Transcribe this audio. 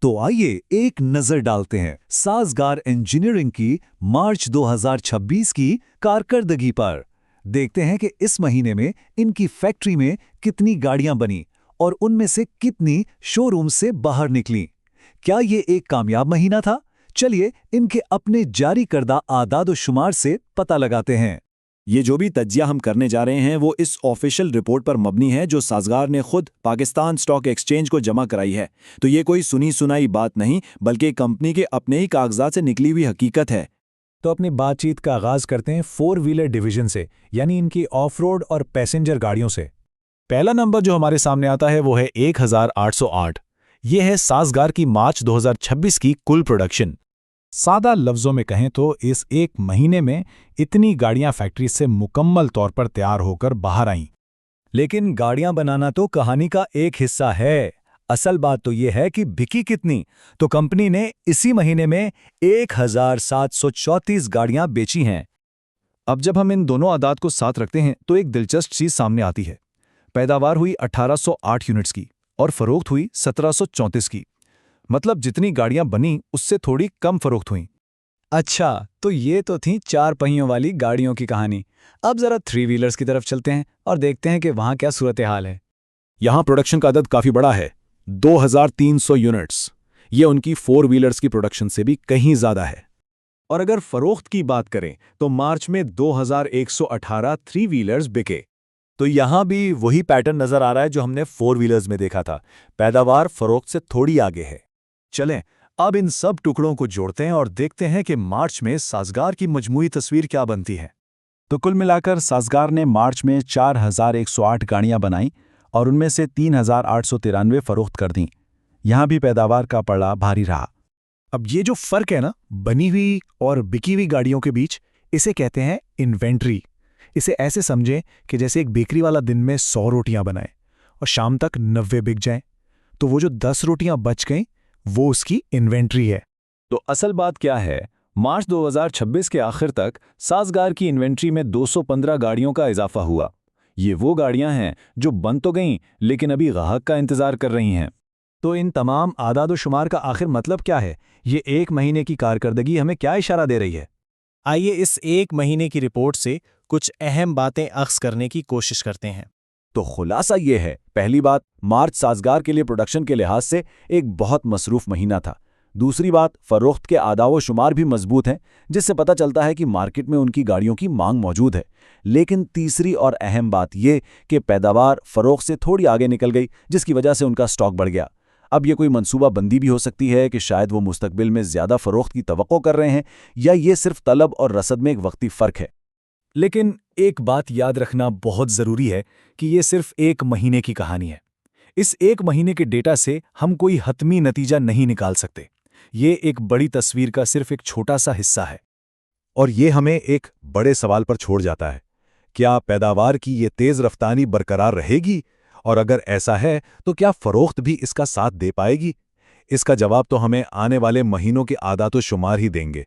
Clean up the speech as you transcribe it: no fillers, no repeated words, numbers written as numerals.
तो आइए एक नजर डालते हैं साजगार इंजीनियरिंग की मार्च 2026 की कारकर्दगी पर। देखते हैं कि इस महीने में इनकी फैक्ट्री में कितनी गाड़ियां बनी और उनमें से कितनी शोरूम से बाहर निकली। क्या ये एक कामयाब महीना था? चलिए इनके अपने जारी करदा आदाद-ओ-शुमार से पता लगाते हैं। ये जो भी तज्जिया हम करने जा रहे हैं वो इस ऑफिशियल रिपोर्ट पर मबनी है जो साजगार ने खुद पाकिस्तान स्टॉक एक्सचेंज को जमा कराई है। तो ये कोई सुनी सुनाई बात नहीं बल्कि कंपनी के अपने ही कागजात से निकली हुई हकीकत है। तो अपनी बातचीत का आगाज करते हैं 4 व्हीलर डिवीजन से, यानी इनकी ऑफ रोड और पैसेंजर गाड़ियों से। पहला नंबर जो हमारे सामने आता है वो है 1808। ये है साजगार की मार्च 2026 की कुल प्रोडक्शन। सादा लफ्ज़ों में कहें तो इस एक महीने में इतनी गाड़ियां फैक्ट्री से मुकम्मल तौर पर तैयार होकर बाहर आईं। लेकिन गाड़ियां बनाना तो कहानी का एक हिस्सा है। असल बात तो ये है कि बिकी कितनी। तो कंपनी ने इसी महीने में 1734 गाड़ियां बेची हैं। अब जब हम इन दोनों आदाद को साथ रखते हैं तो एक दिलचस्प चीज सामने आती है। पैदावार हुई 1808 यूनिट्स की और फरोख्त हुई 1734 की। मतलब जितनी गाड़ियां बनी उससे थोड़ी कम फरोख्त हुईं। अच्छा, तो ये तो थी 4 पहियों वाली गाड़ियों की कहानी। अब जरा 3 व्हीलर्स की तरफ चलते हैं और देखते हैं कि वहां क्या सूरत हाल है। यहां प्रोडक्शन का अदद काफी बड़ा है, 2300 यूनिट्स। ये उनकी 4 व्हीलर्स की प्रोडक्शन से भी कहीं ज्यादा है। और अगर फरोख्त की बात करें तो मार्च में 2118 3 व्हीलर्स बिके। तो यहां भी वही पैटर्न नजर आ रहा है जो हमने 4 व्हीलर्स में देखा था। पैदावार फरोख्त से थोड़ी आगे है। चलें अब इन सब टुकड़ों को जोड़ते हैं और देखते हैं कि मार्च में साजगार की मजमूई तस्वीर क्या बनती है। तो कुल मिलाकर साजगार ने मार्च में 4108 गाड़ियां बनाई और उनमें से 3893 फरोख्त कर दीं। यहां भी पैदावार का पड़ा भारी रहा। अब ये जो फर्क है ना बनी हुई और बिकी हुई गाड़ियों के बीच, इसे कहते हैं इन्वेंट्री। इसे ऐसे समझें कि जैसे एक बेकरी वाला दिन में 100 रोटियां बनाए और शाम तक 90 बिक जाएं, तो वो जो 10 रोटियां बच गईं वो उसकी इन्वेंट्री है। तो असल बात क्या है? मार्च 2026 के आखिर तक साजगार की इन्वेंट्री में 215 गाड़ियों का इजाफा हुआ। ये वो गाड़ियां हैं जो बन तो गईं लेकिन अभी ग्राहक का इंतजार कर रही हैं। तो इन तमाम आदाद-ओ-शुमार का आखिर मतलब क्या है? ये एक महीने की कारकर्दगी हमें क्या इशारा दे रही है? आइए इस एक महीने की रिपोर्ट से कुछ अहम बातें अख्ज़ करने की कोशिश करते हैं। तो खुलासा ये है, पहली बात, मार्च साजगार के लिए प्रोडक्शन के लिहाज से एक बहुत मसरूफ महीना था। दूसरी बात, फरोख्त के आदाद-ओ-शुमार भी मजबूत हैं, जिससे पता चलता है कि मार्केट में उनकी गाड़ियों की मांग मौजूद है। लेकिन तीसरी और अहम बात ये कि पैदावार फरोख्त से थोड़ी आगे निकल गई, जिसकी वजह से उनका स्टॉक बढ़ गया। अब ये कोई मंसूबा बंदी भी हो सकती है कि शायद वो मुस्तकबिल में ज़्यादा फरोख्त की तवक्को कर रहे हैं, या ये सिर्फ तलब और रसद में एक वक्ती फ़र्क है। लेकिन एक बात याद रखना बहुत ज़रूरी है कि ये सिर्फ एक महीने की कहानी है। इस एक महीने के डेटा से हम कोई हतमी नतीजा नहीं निकाल सकते। ये एक बड़ी तस्वीर का सिर्फ एक छोटा सा हिस्सा है। और ये हमें एक बड़े सवाल पर छोड़ जाता है, क्या पैदावार की ये तेज़ रफ्तानी बरकरार रहेगी? और अगर ऐसा है तो क्या फरोख्त भी इसका साथ दे पाएगी? इसका जवाब तो हमें आने वाले महीनों के आदाद-ओ-शुमार ही देंगे।